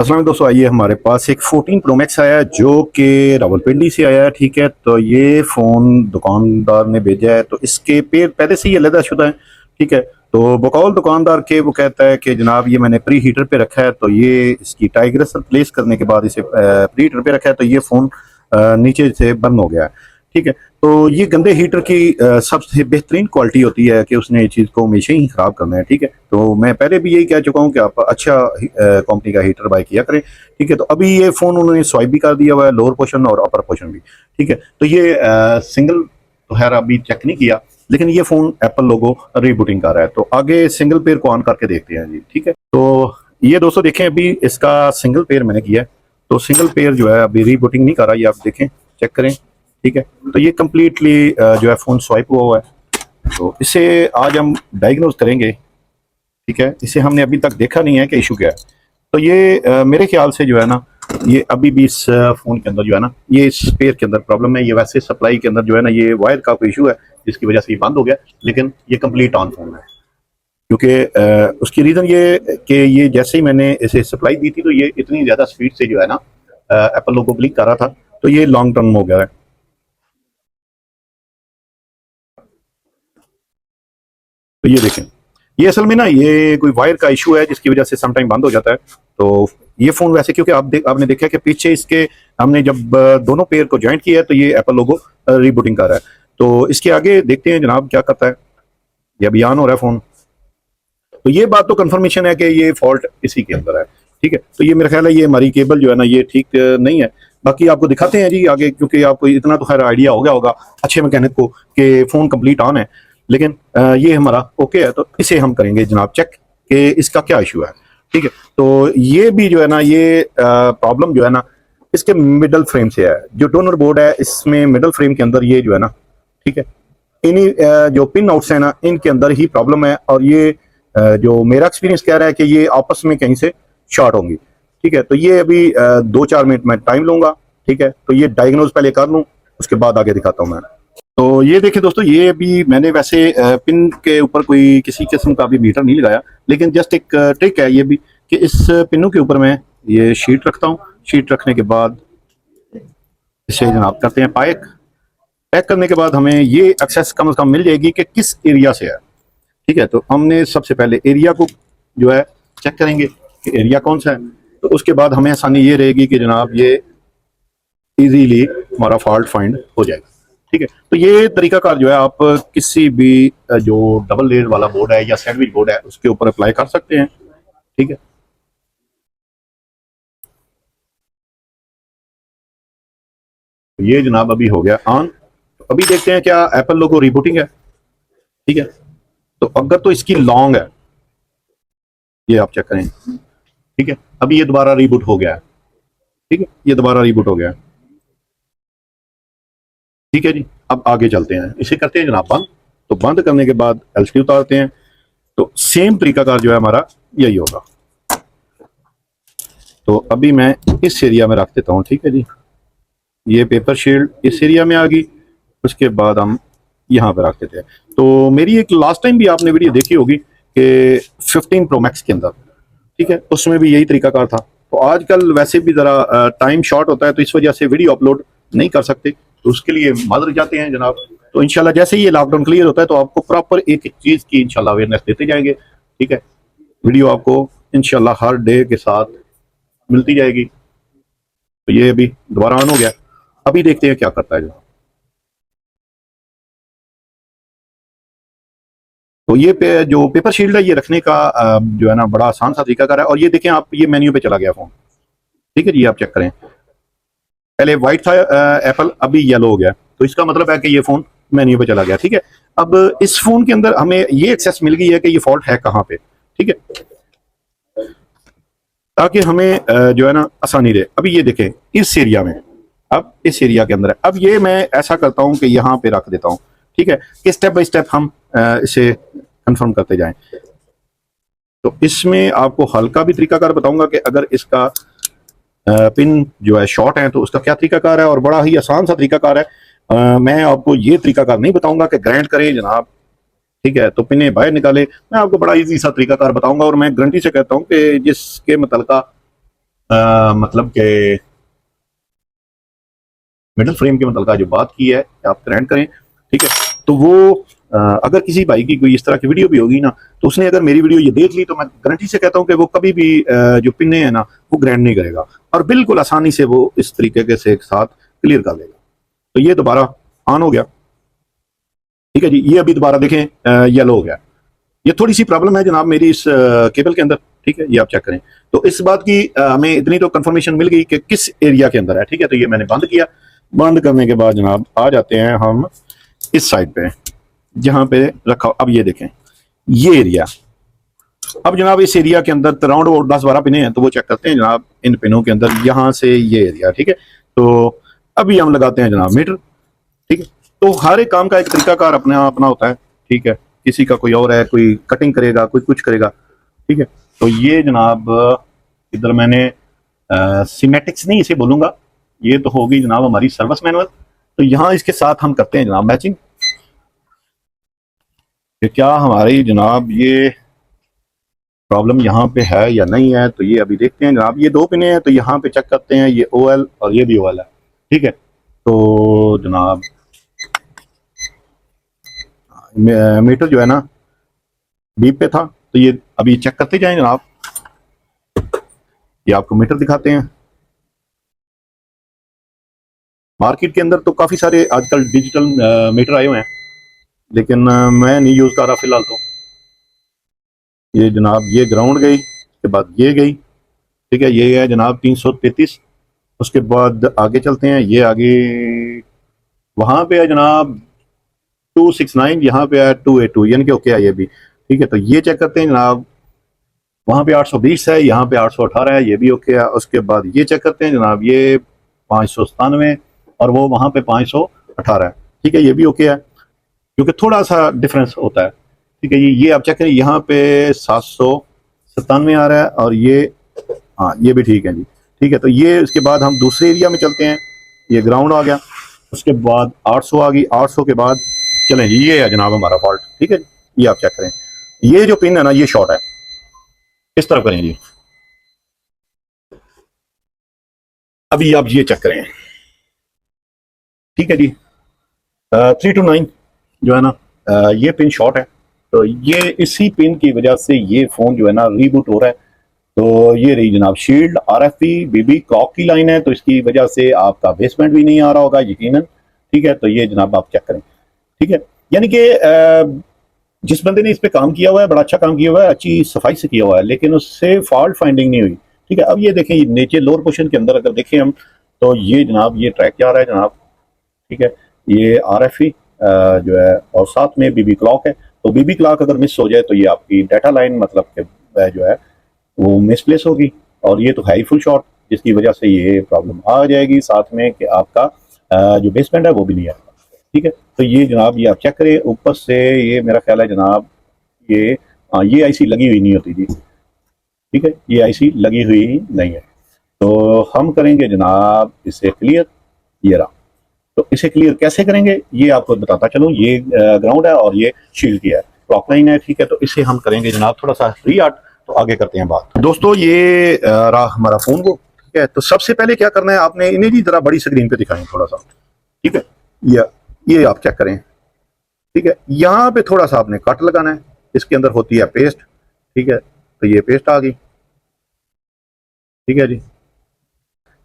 अस्सलाम दोस्तों, आइए हमारे पास एक 14 प्रो मैक्स आया है जो कि रावलपिंडी से आया है। ठीक है, तो ये फ़ोन दुकानदार ने भेजा है, तो इसके पेड़ पहले से ही अलहदाशुदा है। ठीक है, तो बकौल दुकानदार के वो कहता है कि जनाब ये मैंने प्री हीटर पे रखा है, तो ये इसकी टाइग्रेस प्लेस करने के बाद इसे प्री हीटर पे रखा है, तो ये फ़ोन नीचे से बंद हो गया है। ठीक है, तो ये गंदे हीटर की सबसे बेहतरीन क्वालिटी होती है कि उसने इस चीज़ को हमेशा ही ख़राब करना है। ठीक है, तो मैं पहले भी यही कह चुका हूँ कि आप अच्छा कंपनी का हीटर बाय किया करें। ठीक है, तो अभी ये फ़ोन उन्होंने स्वाइप भी कर दिया हुआ है, लोअर पोर्शन और अपर पोर्शन भी। ठीक है, तो ये सिंगल तो खैर अभी चेक नहीं किया, लेकिन ये फ़ोन एप्पल लोगो रीबूटिंग कर रहा है। तो आगे सिंगल पेयर को ऑन करके देखते हैं जी। ठीक है, तो ये दोस्तों देखें, अभी इसका सिंगल पेयर मैंने किया है, तो सिंगल पेयर जो है अभी रीबूटिंग नहीं कर रहा, ये आप देखें, चेक करें। ठीक है, तो ये कम्प्लीटली जो है फ़ोन स्वाइप हुआ हुआ है, तो इसे आज हम डायग्नोज करेंगे। ठीक है, इसे हमने अभी तक देखा नहीं है कि इशू क्या है। तो ये मेरे ख्याल से जो है ना, ये अभी भी इस फ़ोन के अंदर जो है ना, ये इस पेयर के अंदर प्रॉब्लम है। ये वैसे सप्लाई के अंदर जो है ना, ये वायर का कोई इशू है जिसकी वजह से ये बंद हो गया, लेकिन ये कम्प्लीट ऑन फ़ोन है। क्योंकि उसकी रीज़न ये कि ये जैसे ही मैंने इसे सप्लाई दी थी, तो ये इतनी ज़्यादा स्पीड से जो है ना एप्पल लोगो ब्लिंक कर रहा था, तो ये लॉन्ग टर्म हो गया है। तो ये देखें, ये असल में ना ये कोई वायर का इशू है जिसकी वजह से सम टाइम बंद हो जाता है। तो ये फ़ोन वैसे, क्योंकि आपने देखा कि पीछे इसके हमने जब दोनों पेयर को जॉइंट किया है, तो ये एप्पल लोगो रीबूटिंग कर रहा है। तो इसके आगे देखते हैं जनाब क्या करता है। ये अभी ऑन हो रहा है फ़ोन, तो ये बात तो कंफर्मेशन है कि ये फॉल्ट इसी के अंदर है। ठीक है, तो ये मेरा ख्याल है ये हमारी केबल जो है ना, ये ठीक नहीं है। बाकी आपको दिखाते हैं जी आगे, क्योंकि आपको इतना तो खैर आइडिया हो गया होगा अच्छे मैकेनिक को कि फ़ोन कंप्लीट ऑन है। लेकिन ये हमारा ओके है, तो इसे हम करेंगे जनाब चेक कि इसका क्या इशू है। ठीक है, तो ये भी जो है ना, ये प्रॉब्लम जो है ना, इसके मिडल फ्रेम से है। जो डोनर बोर्ड है, इसमें मिडल फ्रेम के अंदर ये जो है ना, ठीक है, इन्हीं जो पिन आउट्स है ना, इनके अंदर ही प्रॉब्लम है। और ये जो मेरा एक्सपीरियंस कह रहा है कि ये आपस में कहीं से शॉर्ट होंगी। ठीक है, तो ये अभी 2-4 मिनट में टाइम लूंगा। ठीक है, तो ये डायग्नोज पहले कर लूँ, उसके बाद आगे दिखाता हूँ मैं। तो ये देखिए दोस्तों, ये भी मैंने वैसे पिन के ऊपर कोई किसी किस्म का भी मीटर नहीं लगाया, लेकिन जस्ट एक ट्रिक है ये भी कि इस पिनों के ऊपर मैं ये शीट रखता हूँ। शीट रखने के बाद इसे जनाब करते हैं पैक। पैक करने के बाद हमें ये एक्सेस कम से कम मिल जाएगी कि किस एरिया से है। ठीक है, तो हमने सबसे पहले एरिया को जो है चेक करेंगे कि एरिया कौन सा है। तो उसके बाद हमें आसानी ये रहेगी कि जनाब ये इजीली हमारा फॉल्ट फाइंड हो जाएगा। ठीक है, तो ये तरीकाकार जो है आप किसी भी जो डबल लेयर वाला बोर्ड है या सैंडविच बोर्ड है उसके ऊपर अप्लाई कर सकते हैं। ठीक है, तो ये जनाब अभी हो गया ऑन। तो अभी देखते हैं क्या एप्पल लोगो रीबूटिंग है। ठीक है, तो अगर तो इसकी लॉन्ग है, ये आप चेक करें। ठीक है, अभी ये दोबारा रीबूट हो गया है। ठीक है, ये दोबारा रीबूट हो गया है। ठीक है जी, अब आगे चलते हैं, इसे करते हैं जनाब बंद। तो बंद करने के बाद एलसीडी उतारते हैं, तो सेम तरीकाकार जो है हमारा यही होगा। तो अभी मैं इस एरिया में रख देता हूँ। ठीक है जी, ये पेपर शील्ड इस एरिया में आ गई, उसके बाद हम यहाँ पे रख देते हैं। तो मेरी एक लास्ट टाइम भी आपने वीडियो देखी होगी कि 15 प्रो मैक्स के अंदर, ठीक है, उसमें भी यही तरीकाकार था। तो आजकल वैसे भी ज़रा टाइम शॉर्ट होता है, तो इस वजह से वीडियो अपलोड नहीं कर सकते, तो उसके लिए माजर जाते हैं जनाब। तो इंशाल्लाह जैसे ही ये लॉकडाउन क्लियर होता है, तो आपको प्रॉपर एक एक चीज़ की इंशाल्लाह अवेयरनेस देते जाएंगे। ठीक है, वीडियो आपको इंशाल्लाह हर डे के साथ मिलती जाएगी। तो ये अभी दोबारा ऑन हो गया, अभी देखते हैं क्या करता है। तो ये जो पेपर शील्ड है, ये रखने का जो है ना, बड़ा आसान सा तरीका कर है। और ये देखें आप, ये मेन्यू पे चला गया फ़ोन। ठीक है जी, आप चेक करें, पहले वाइट था एप्पल, अभी येलो हो गया, तो इसका मतलब है कि ये फ़ोन मेन्यू पे चला गया। ठीक है, अब इस फ़ोन के अंदर हमें ये एक्सेस मिल गई है कि ये फॉल्ट है कहाँ पे। ठीक है, ताकि हमें जो है ना आसानी रहे। अभी ये देखें इस एरिया में, अब इस एरिया के अंदर है। अब ये मैं ऐसा करता हूँ कि यहाँ पे रख देता हूँ। ठीक है, कि स्टेप बाय स्टेप हम इसे कंफर्म करते जाएं। तो इसमें आपको हल्का भी तरीकाकार बताऊंगा कि अगर इसका पिन जो है शॉर्ट है तो उसका क्या तरीकाकार है, और बड़ा ही आसान सा तरीकाकार है। मैं आपको ये तरीकाकार नहीं बताऊंगा कि ग्राइंड करें जनाब। ठीक है, तो पिने बाहर निकाले, मैं आपको बड़ा इजी सा तरीकाकार बताऊंगा। और मैं गारंटी से कहता हूं कि जिसके मुतलका मतलब के मिडिल फ्रेम के मतलब जो बात की है आप ग्रांट करें, ठीक है। तो वो अगर किसी भाई की कोई इस तरह की वीडियो भी होगी ना, तो उसने अगर मेरी वीडियो ये देख ली, तो मैं गारंटी से कहता हूँ कि वो कभी भी जो पिने हैं ना, वो ग्रांड नहीं करेगा और बिल्कुल आसानी से वो इस तरीके के से एक साथ क्लियर कर देगा। तो ये दोबारा ऑन हो गया, ठीक है जी। ये अभी दोबारा देखें येलो हो गया। ये थोड़ी सी प्रॉब्लम है जनाब मेरी इस केबल के अंदर, ठीक है। ये आप चेक करें। तो इस बात की हमें इतनी तो कंफर्मेशन मिल गई कि किस एरिया के अंदर है, ठीक है। तो ये मैंने बंद किया। बंद करने के बाद जनाब आ जाते हैं हम इस साइड पे जहां पे रखा। अब ये देखें ये एरिया। अब जनाब इस एरिया के अंदर अराउंड वो 10-12 पिने हैं, तो वो चेक करते हैं जनाब इन पिनों के अंदर यहां से ये एरिया, ठीक है। तो अभी हम लगाते हैं जनाब मीटर, ठीक है। तो हर एक काम का एक तरीकाकार अपना अपना होता है, ठीक है। किसी का कोई और है, कोई कटिंग करेगा, कोई कुछ करेगा, ठीक है। तो ये जनाब इधर मैंने सीमेटिक्स नहीं इसे बोलूंगा, ये तो होगी जनाब हमारी सर्विस मैनुअल। तो यहाँ इसके साथ हम करते हैं जनाब मैचिंग, कि क्या हमारी जनाब ये प्रॉब्लम यहाँ पे है या नहीं है। तो ये अभी देखते हैं जनाब। ये दो पिने हैं, तो यहाँ पे चेक करते हैं, ये OL और ये भी OL है, ठीक है। तो जनाब मीटर जो है ना बीप पे था, तो ये अभी चेक करते जाएं जनाब। ये आपको मीटर दिखाते हैं। मार्केट के अंदर तो काफ़ी सारे आजकल डिजिटल मीटर आए हुए हैं, लेकिन मैं नहीं यूज़ कर रहा फिलहाल। तो ये जनाब ये ग्राउंड गई, उसके बाद ये गई, ठीक है। ये है जनाब 333। उसके बाद आगे चलते हैं, ये आगे वहाँ पे है जनाब 269, यहाँ पे है 282, यानी कि ओके है ये भी, ठीक है। तो ये चेक करते हैं जनाब। वहाँ पे 820 है, यहाँ पे 818 है, ये भी ओके है। उसके बाद ये चेक करते हैं जनाब, ये 597 और वो वहाँ पे 518 है, ठीक है। ये भी ओके है, क्योंकि थोड़ा सा डिफरेंस होता है, ठीक है। ये आप चेक करें, यहाँ पे 797 आ रहा है और ये, हाँ ये भी ठीक है जी, ठीक है। तो ये उसके बाद हम दूसरे एरिया में चलते हैं। ये ग्राउंड आ गया, उसके बाद 800 आ गई। 800 के बाद चलें जी, ये है जनाब हमारा फॉल्ट, ठीक है। ये आप चेक करें, ये जो पिन है ना ये शॉर्ट है, इस तरफ करें जी। अभी आप ये चेक करें, ठीक है जी। 329 जो है ना, ये पिन शॉर्ट है। तो ये इसी पिन की वजह से ये फोन जो है ना रीबूट हो रहा है। तो ये रही जनाब शील्ड RFP BB क्लॉक की लाइन है, तो इसकी वजह से आपका बेसमेंट भी नहीं आ रहा होगा यकीनन, ठीक है। तो ये जनाब आप चेक करें, ठीक है। यानी कि जिस बंदे ने इस पे काम किया हुआ है, बड़ा अच्छा काम किया हुआ है, अच्छी सफाई से किया हुआ है, लेकिन उससे फॉल्ट फाइंडिंग नहीं हुई, ठीक है। अब ये देखें, नीचे लोअर पोर्शन के अंदर अगर देखें हम, तो ये जनाब ये ट्रैक जा रहा है जनाब, ठीक है। ये RFE जो है और साथ में BB क्लॉक है। तो BB क्लॉक अगर मिस हो जाए तो ये आपकी डाटा लाइन मतलब के जो है वो मिसप्लेस होगी, और ये तो है ही फुल शॉर्ट, जिसकी वजह से ये प्रॉब्लम आ जाएगी साथ में कि आपका जो बेसमेंट है वो भी नहीं आएगा, ठीक है। तो ये जनाब ये आप चेक करें ऊपर से, ये मेरा ख्याल है जनाब ये, हाँ ये IC लगी हुई नहीं होती जी, ठीक है। ये IC लगी हुई नहीं है। तो हम करेंगे जनाब इसे क्लियर, ये रहा। तो इसे क्लियर कैसे करेंगे ये आपको बताता चलूँ। ये ग्राउंड है और ये शील्ड की है, क्लॉक लाइन है, ठीक है। तो इसे हम करेंगे जनाब थोड़ा सा रीआर्ट, तो आगे करते हैं बात। दोस्तों ये रहा हमारा फोन को, ठीक है। तो सबसे पहले क्या करना है आपने, इन्हें जी जरा बड़ी स्क्रीन पे दिखाएं थोड़ा सा, ठीक है। ये आप चेक करें, ठीक है। यहाँ पे थोड़ा सा आपने कट लगाना है, इसके अंदर होती है पेस्ट, ठीक है। तो ये पेस्ट आ गई, ठीक है जी।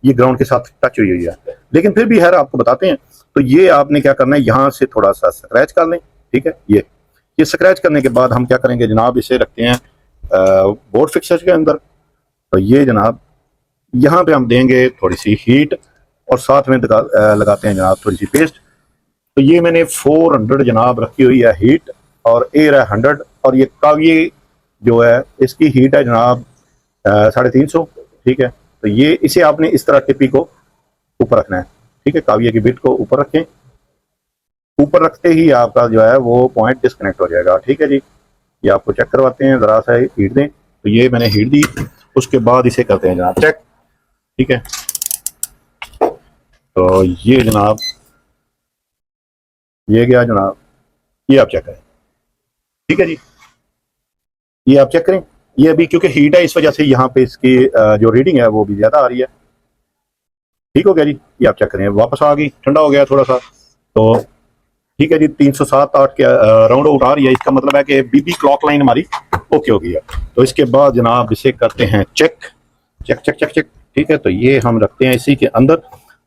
ये ग्राउंड के साथ टच हुई हुई है, लेकिन फिर भी है आपको बताते हैं। तो ये आपने क्या करना है, यहाँ से थोड़ा सा स्क्रैच कर लें, ठीक है। ये स्क्रैच करने के बाद हम क्या करेंगे जनाब, इसे रखते हैं बोर्ड फिक्सर के अंदर। तो ये जनाब यहाँ पे हम देंगे थोड़ी सी हीट और साथ में लगाते हैं जनाब थोड़ी सी पेस्ट। तो ये मैंने 400 जनाब रखी हुई है हीट, और एयर है 100, और ये काव्य जो है इसकी हीट है जनाब 350, ठीक है। तो ये इसे आपने इस तरह टिपी को ऊपर रखना है, ठीक है। काव्य की बिट को ऊपर रखें। ऊपर रखते ही आपका जो है वो पॉइंट डिस्कनेक्ट हो जाएगा, ठीक है जी। ये आपको चेक करवाते हैं, जरा सा हीट दें। तो ये मैंने हीट दी, उसके बाद इसे करते हैं जनाब चेक, ठीक है। तो ये जनाब ये गया जनाब, ये आप चेक करें, ठीक है जी। ये आप चेक करें, ये अभी क्योंकि हीट है इस वजह से यहाँ पे इसकी जो रीडिंग है वो भी ज़्यादा आ रही है। ठीक हो गया जी, ये आप चेक करें, वापस आ गई, ठंडा हो गया थोड़ा सा। तो ठीक है जी, 307-8 के राउंड आउट आ रही है, इसका मतलब है कि बीबी क्लॉक लाइन हमारी ओके हो गई है। तो इसके बाद जनाब इसे करते हैं check, check check check check. ठीक है, तो ये हम रखते हैं इसी के अंदर।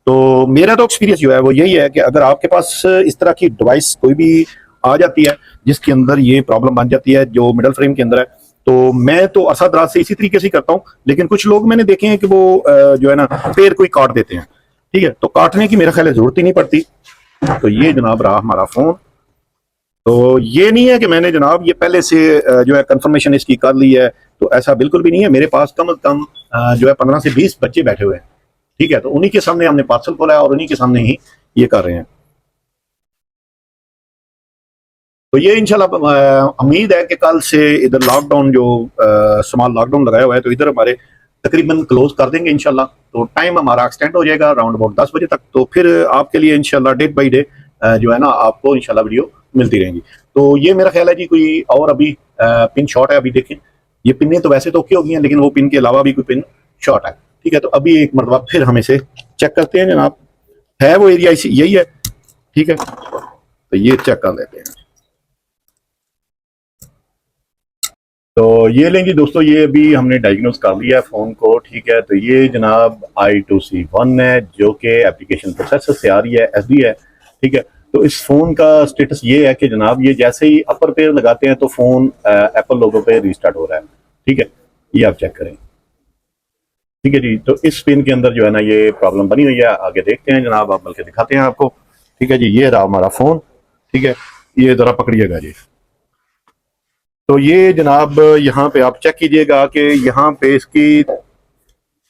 तो मेरा तो एक्सपीरियंस जो है वो यही है कि अगर आपके पास इस तरह की डिवाइस कोई भी आ जाती है जिसके अंदर ये प्रॉब्लम बन जाती है जो मिडल फ्रेम के अंदर है, तो मैं तो असरदराज से इसी तरीके से ही करता हूँ। लेकिन कुछ लोग मैंने देखे हैं कि वो जो है ना पेड़ कोई काट देते हैं। ठीक है, तो काटने की मेरा ख्याल है जरूरत ही नहीं पड़ती। तो ये जनाब रहा हमारा फोन। तो ये नहीं है कि मैंने जनाब ये पहले से जो है कंफर्मेशन इसकी कर ली है, तो ऐसा बिल्कुल भी नहीं है। मेरे पास कम से कम जो है 15 से 20 बच्चे बैठे हुए हैं। ठीक है, तो उन्हीं के सामने हमने पार्सल खोला है और उन्हीं के सामने ही ये कर रहे हैं। तो ये इंशाल्लाह उम्मीद है कि कल से इधर लॉकडाउन जो स्मॉल लॉकडाउन लगाया हुआ है तो इधर हमारे तकरीबन क्लोज कर देंगे इंशाल्लाह। तो टाइम हमारा एक्सटेंड हो जाएगा अराउंड अबाउट 10 बजे तक। तो फिर आपके लिए इंशाल्लाह डे बाई डे जो है ना आपको इंशाल्लाह वीडियो मिलती रहेंगी। तो ये मेरा ख्याल है जी कोई और अभी पिन शॉट है, अभी देखें ये पिनें तो वैसे तो ओके हो गई हैं लेकिन वो पिन के अलावा भी कोई पिन शॉट है। ठीक है, तो अभी एक मरतबा फिर हम इसे चेक करते हैं जनाब, है वो एरिया यही है। ठीक है, तो ये चेक कर लेते हैं। तो ये लेंगे दोस्तों, ये भी हमने डायग्नोस कर लिया है फ़ोन को। ठीक है, तो ये जनाब I2C1 है जो कि एप्लीकेशन प्रोसेसर से आ रही है, SD है। ठीक है, तो इस फ़ोन का स्टेटस ये है कि जनाब ये जैसे ही अपर पेयर लगाते हैं तो फ़ोन एप्पल लोगो पे रीस्टार्ट हो रहा है। ठीक है, ये आप चेक करें। ठीक है जी, तो इस पिन के अंदर जो है ना ये प्रॉब्लम बनी हुई है। आगे देखते हैं जनाब, आप बल्कि दिखाते हैं आपको। ठीक है जी, ये रहा हमारा फ़ोन। ठीक है, ये ज़रा पकड़िएगा जी। तो ये जनाब यहाँ पे आप चेक कीजिएगा कि यहाँ पे इसकी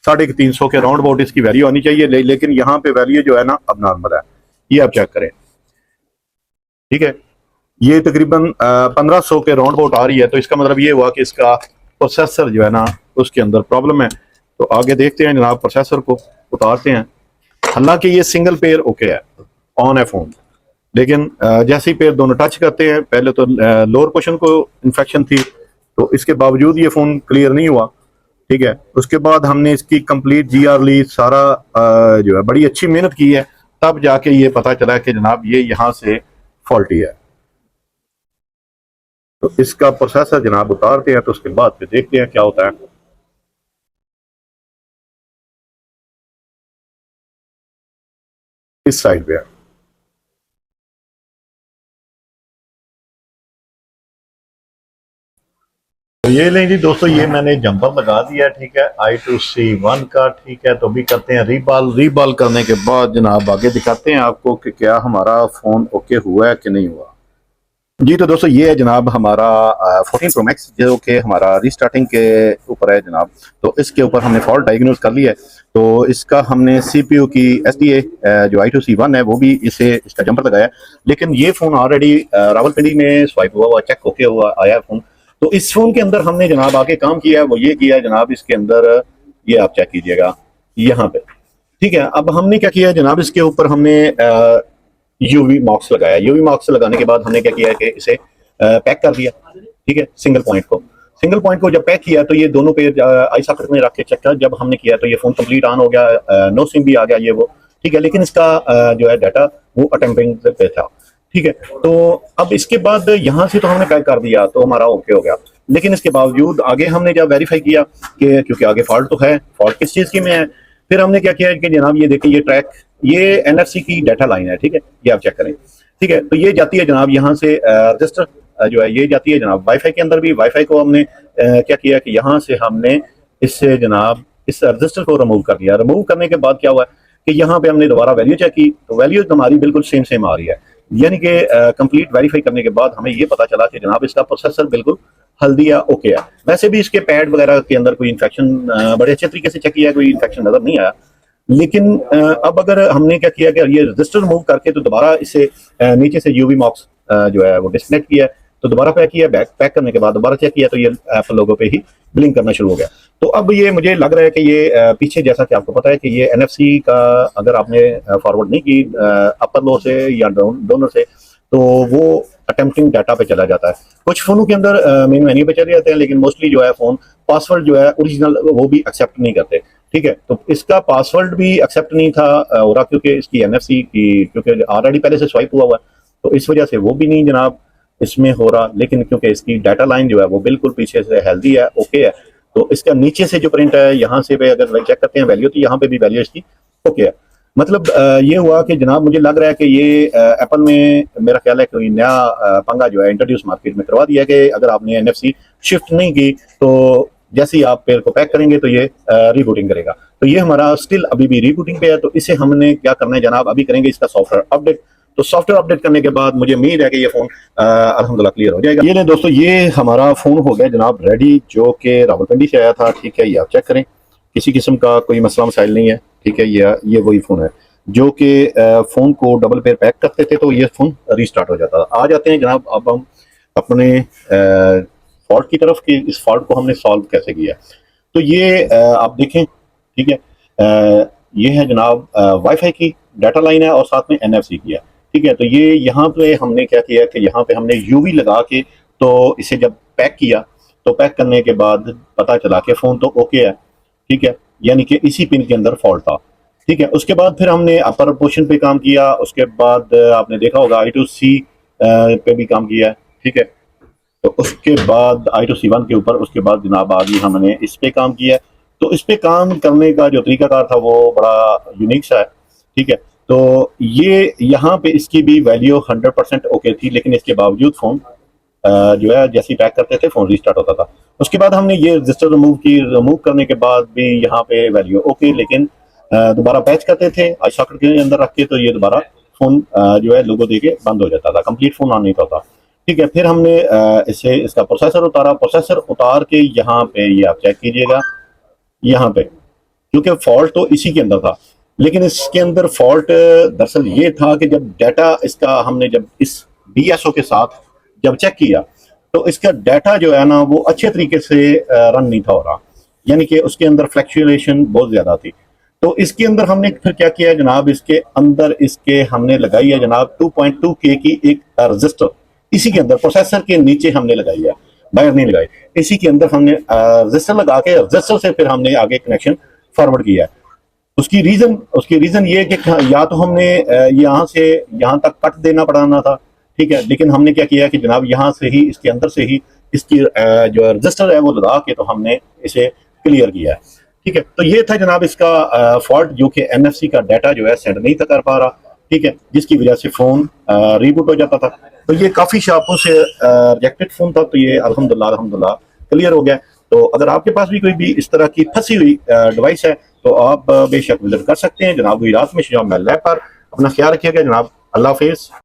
350 के राउंड अबाउट इसकी वैल्यू आनी चाहिए, लेकिन यहाँ पे वैल्यू जो है ना अब नॉर्मल है। ये आप चेक करें। ठीक है, ये तकरीबन 1500 के राउंड अबाउट आ रही है। तो इसका मतलब ये हुआ कि इसका प्रोसेसर जो है ना उसके अंदर प्रॉब्लम है। तो आगे देखते हैं जनाब, प्रोसेसर को उतारते हैं। हालांकि ये सिंगल पेयर ओके है, ऑन है फोन, लेकिन जैसे ही पैर दोनों टच करते हैं, पहले तो लोअर पोर्शन को इन्फेक्शन थी तो इसके बावजूद ये फ़ोन क्लियर नहीं हुआ। ठीक है, उसके बाद हमने इसकी कंप्लीट GR ली, सारा जो है बड़ी अच्छी मेहनत की है, तब जाके ये पता चला कि जनाब ये यहाँ से फॉल्टी है। तो इसका प्रोसेसर जनाब उतारते हैं तो उसके बाद फिर देखते हैं क्या होता है। इस साइड पे है। तो ये लें जी दोस्तों, ये मैंने जंपर लगा दिया। ठीक है, I2C1 का। ठीक है, तो भी करते हैं रीबॉल करने के बाद जनाब आगे दिखाते हैं आपको कि क्या हमारा फ़ोन ओके हुआ है कि नहीं हुआ। जी तो दोस्तों, ये है जनाब हमारा 14 Pro Max जो कि हमारा रीस्टार्टिंग के ऊपर है जनाब। तो इसके ऊपर हमने फॉल्ट डायग्नोज कर लिया है। तो इसका हमने CPU की SDA जो I2C1 है वो भी इसे इसका जंपर लगाया, लेकिन ये फ़ोन ऑलरेडी रावलपिंडी में स्वाइप हुआ चेक होके हुआ आया फ़ोन। तो इस फ़ोन के अंदर हमने जनाब आगे काम किया है वो ये किया है जनाब, इसके अंदर ये आप चेक कीजिएगा यहाँ पे। ठीक है, अब हमने क्या किया है जनाब, इसके ऊपर हमने यूवी मार्क्स लगाया। यूवी मार्क्स लगाने के बाद हमने क्या किया है कि इसे पैक कर दिया। ठीक है, सिंगल पॉइंट को जब पैक किया तो ये दोनों पेयर आई सॉकेट में रख के चेक किया। जब हमने किया तो ये फोन कंप्लीट ऑन हो गया, नो सिम भी आ गया ये वो। ठीक है, लेकिन इसका जो है डाटा वो अटेम्पिंग पे था। ठीक है, तो अब इसके बाद यहाँ से तो हमने पैक कर दिया तो हमारा ओके हो गया, लेकिन इसके बावजूद आगे हमने जब वेरीफाई किया कि क्योंकि आगे फॉल्ट तो है, फॉल्ट किस चीज़ की में है, फिर हमने क्या किया कि जनाब ये देखिए ये ट्रैक, ये NFC की डाटा लाइन है। ठीक है, ये आप चेक करें। ठीक है, तो ये जाती है जनाब यहाँ से रजिस्टर जो है ये जाती है जनाब वाईफाई के अंदर भी। वाईफाई को हमने क्या किया कि यहाँ से हमने इससे जनाब इस रजिस्टर को रिमूव कर दिया। रिमूव करने के बाद क्या हुआ कि यहाँ पे हमने दोबारा वैल्यू चेक की तो वैल्यू हमारी बिल्कुल सेम आ रही है। यानी कि कंप्लीट वेरीफाई करने के बाद हमें ये पता चला कि जनाब इसका प्रोसेसर बिल्कुल हेल्दी है, ओके है। वैसे भी इसके पैड वगैरह के अंदर कोई इन्फेक्शन बड़े अच्छे तरीके से चेक किया, कोई इन्फेक्शन नजर नहीं आया। लेकिन अब अगर हमने क्या किया कि ये रजिस्टर मूव करके तो दोबारा इसे नीचे से यूवी मॉक्स जो है वो डिस्कनेक्ट किया, तो दोबारा पैक किया, पैक करने के बाद दोबारा चेक किया तो ये एप्पल लोगो पे ही ब्लिंक करना शुरू हो गया। तो अब ये मुझे लग रहा है कि ये पीछे जैसा कि आपको पता है कि ये NFC का अगर आपने फॉरवर्ड नहीं की अपर लो से या डोनर से तो वो अटेम्प्टिंग डाटा पे चला जाता है। कुछ फ़ोनों के अंदर मेन मेन्यू पे चले जाते हैं, लेकिन मोस्टली जो है फ़ोन पासवर्ड जो है ओरिजिनल वो भी एक्सेप्ट नहीं करते। ठीक है, तो इसका पासवर्ड भी एक्सेप्ट नहीं था हो रहा, क्योंकि इसकी एनएफसी की क्योंकि ऑलरेडी पहले से स्वाइप हुआ हुआ है, तो इस वजह से वो भी नहीं जनाब इसमें हो रहा। लेकिन क्योंकि इसकी डाटा लाइन जो है वो बिल्कुल पीछे से हेल्दी है, ओके है, तो इसका नीचे से जो प्रिंट है यहाँ से पे अगर चेक करते हैं वैल्यू, तो यहाँ पे भी वैल्यू इसकी ओके है। मतलब ये हुआ कि जनाब मुझे लग रहा है कि ये एप्पल में मेरा ख्याल है कोई नया पंगा जो है इंट्रोड्यूस मार्केट में करवा दिया है कि अगर आपने एनएफसी शिफ्ट नहीं की तो जैसे ही आप पेयर को पैक करेंगे तो ये रीबूटिंग करेगा। तो ये हमारा स्टिल अभी भी रीबूटिंग पे है, तो इसे हमने क्या करना है जनाब, अभी करेंगे इसका सॉफ्टवेयर अपडेट। तो सॉफ्टवेयर अपडेट करने के बाद मुझे उम्मीद है कि ये फोन अल्हम्दुलिल्लाह क्लियर हो जाएगा। ये नहीं दोस्तों, ये हमारा फोन हो गया जनाब रेडी, जो कि रावलपिंडी से आया था। ठीक है, ये आप चेक करें, किसी किस्म का कोई मसला मसाइल नहीं है। ठीक है, ये वही फोन है जो कि फोन को डबल पेयर पैक करते थे तो ये फोन रीस्टार्ट हो जाता था। आ जाते हैं जनाब अब हम अपने फॉल्ट की तरफ, कि इस फॉल्ट को हमने सॉल्व कैसे किया। तो ये आप देखें, ठीक है, ये है जनाब वाईफाई की डाटा लाइन है और साथ में एनएफसी की है। ठीक है, तो ये यहाँ पे हमने क्या किया कि यहाँ पे हमने यूवी लगा के तो इसे जब पैक किया, तो पैक करने के बाद पता चला कि फ़ोन तो ओके है। ठीक है, यानी कि इसी पिन के अंदर फॉल्ट था। ठीक है, उसके बाद फिर हमने अपर पोर्शन पे काम किया, उसके बाद आपने देखा होगा I2C पे भी काम किया है। ठीक है, तो उसके बाद I2C1 के ऊपर उसके बाद जनाब आगे हमने इस पे काम किया। तो इस पे काम करने का जो तरीकाकार था वो बड़ा यूनिक सा है। ठीक है, तो ये यहाँ पे इसकी भी वैल्यू 100% ओके थी, लेकिन इसके बावजूद फ़ोन जो है जैसे ही पैक करते थे फ़ोन रीस्टार्ट होता था। उसके बाद हमने ये रजिस्टर रिमूव करने के बाद भी यहाँ पे वैल्यू ओके, लेकिन दोबारा पैच करते थे आई सॉकेट के अंदर रख के, तो ये दोबारा फ़ोन जो है लोगो दे के बंद हो जाता था, कंप्लीट फ़ोन ऑन नहीं होता। ठीक है, फिर हमने इसका प्रोसेसर उतारा। प्रोसेसर उतार के यहाँ पे ये आप चेक कीजिएगा, यहाँ पे क्योंकि फॉल्ट तो इसी के अंदर था, लेकिन इसके अंदर फॉल्ट दरअसल ये था कि जब डाटा इसका हमने जब इस डीएसओ के साथ जब चेक किया तो इसका डाटा जो है ना वो अच्छे तरीके से रन नहीं था हो रहा, यानी कि उसके अंदर फ्लैक्चुएशन बहुत ज्यादा थी। तो इसके अंदर हमने फिर क्या किया जनाब, इसके अंदर इसके हमने लगाई है जनाब 2.2K की एक रजिस्टर, इसी के अंदर प्रोसेसर के नीचे हमने लगाई है, बाहर नहीं लगाई। इसी के अंदर हमने रजिस्टर लगा के रजिस्टर से फिर हमने आगे कनेक्शन फॉरवर्ड किया है। उसकी रीजन ये कि या तो हमने यहाँ से यहाँ तक कट देना पड़ाना था। ठीक है, लेकिन हमने क्या किया कि जनाब यहाँ से ही इसके अंदर से ही इसकी जो रजिस्टर है वो लगा के तो हमने इसे क्लियर किया है। ठीक है, तो ये था जनाब इसका फॉल्ट, जो कि एनएफसी का डाटा जो है सेंड नहीं था कर पा रहा। ठीक है, जिसकी वजह से फोन रीबूट हो जाता था। तो ये काफी शॉपों से रिजेक्टेड फोन था, तो ये अल्हम्दुलिल्लाह क्लियर हो गया। तो अगर आपके पास भी कोई भी इस तरह की फंसी हुई डिवाइस है तो आप बेशक विजिट कर सकते हैं जनाब गुजरात में शाम लैब पर। अपना ख्याल रखिएगा जनाब, अल्लाह हाफिज।